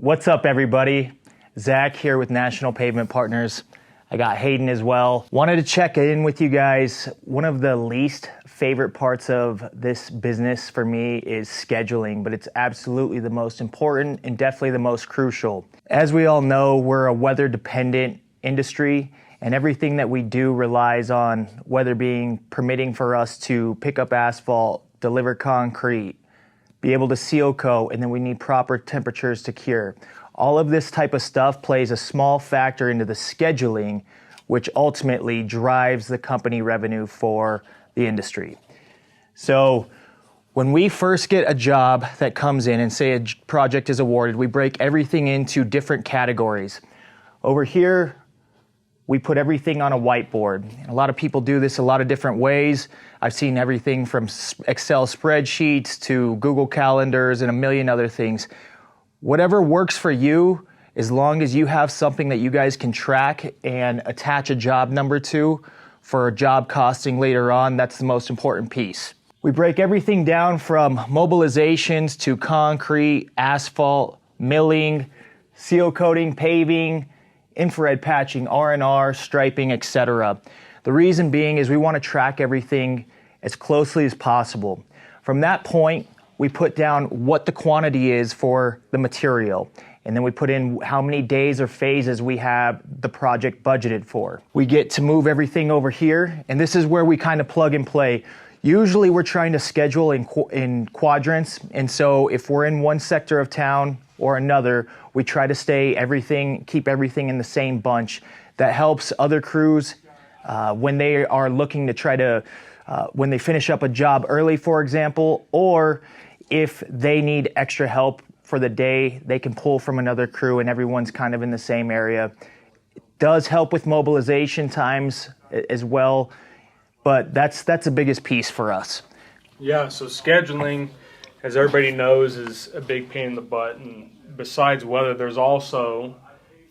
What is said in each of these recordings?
What's up, everybody? Zach here with National Pavement Partners. I got Hayden as well. Wanted to check in with you guys. One of the least favorite parts of this business for me is scheduling, but it's absolutely the most important and definitely the most crucial. As we all know, we're a weather-dependent industry, and everything that we do relies on weather being permitting for us to pick up asphalt, deliver concrete, be able to seal coat, and then we need proper temperatures to cure. All of this type of stuff plays a small factor into the scheduling, which ultimately drives the company revenue for the industry. So when we first get a job that comes in and say a project is awarded, we break everything into different categories. Over here, we put everything on a whiteboard. And a lot of people do this a lot of different ways. I've seen everything from Excel spreadsheets to Google calendars and a million other things. Whatever works for you, as long as you have something that you guys can track and attach a job number to for job costing later on, that's the most important piece. We break everything down from mobilizations to concrete, asphalt, milling, seal coating, paving, infrared patching, R&R, striping, etc. The reason being is we want to track everything as closely as possible. From that point, we put down what the quantity is for the material, and then we put in how many days or phases we have the project budgeted for. We get to move everything over here, and this is where we kind of plug and play. Usually we're trying to schedule in quadrants, and so if we're in one sector of town or another, we try to keep everything in the same bunch. That helps other crews when they are looking to try to, when they finish up a job early, for example, or if they need extra help for the day, they can pull from another crew and everyone's kind of in the same area. It does help with mobilization times as well, but that's the biggest piece for us. Yeah, so scheduling, as everybody knows, is a big pain in the butt. And besides weather, there's also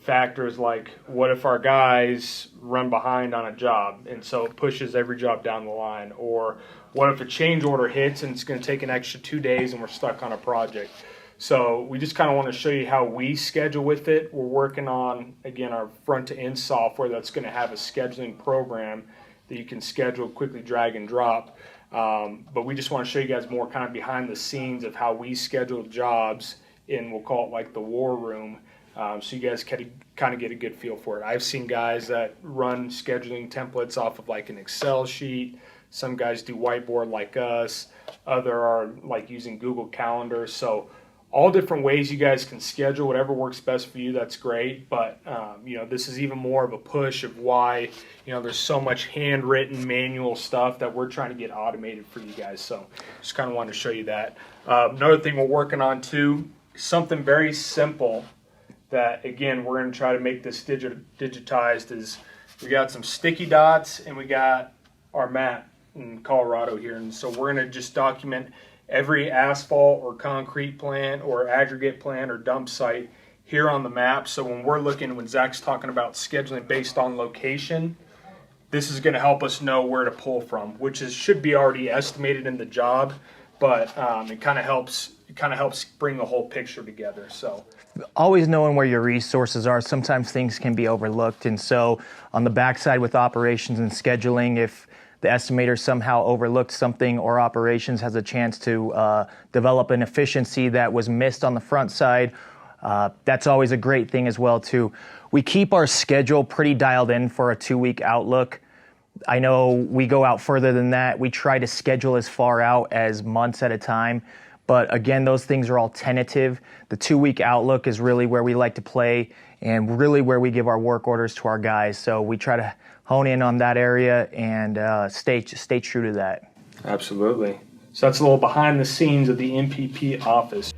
factors like what if our guys run behind on a job and so it pushes every job down the line, or what if a change order hits and it's going to take an extra 2 days and we're stuck on a project. So we just kind of want to show you how we schedule with it. We're working on, again, our front to end software that's going to have a scheduling program that you can schedule, quickly drag and drop. But we just want to show you guys more kind of behind the scenes of how we schedule jobs in, we'll call it like the war room, so you guys can kind of get a good feel for it. I've seen guys that run scheduling templates off of like an Excel sheet. Some guys do whiteboard like us. Other are like using Google Calendar. So all different ways you guys can schedule, whatever works best for you, that's great. But, this is even more of a push of why, there's so much handwritten manual stuff that we're trying to get automated for you guys. So just kind of wanted to show you that. Another thing we're working on too, something very simple that, again, we're going to try to make this digitized is we got some sticky dots and we got our map in Colorado here. And so we're going to just document every asphalt or concrete plant or aggregate plant or dump site here on the map. So when Zach's talking about scheduling based on location, this is going to help us know where to pull from, which should be already estimated in the job, but it kind of helps bring the whole picture together. So always knowing where your resources are, sometimes things can be overlooked. And so on the backside with operations and scheduling, if the estimator somehow overlooked something or operations has a chance to develop an efficiency that was missed on the front side, that's always a great thing as well too. We keep our schedule pretty dialed in for a 2-week outlook. I know we go out further than that. We try to schedule as far out as months at a time. But again, those things are all tentative. The 2-week outlook is really where we like to play and really where we give our work orders to our guys. So we try to hone in on that area and stay true to that. Absolutely. So that's a little behind the scenes of the MPP office.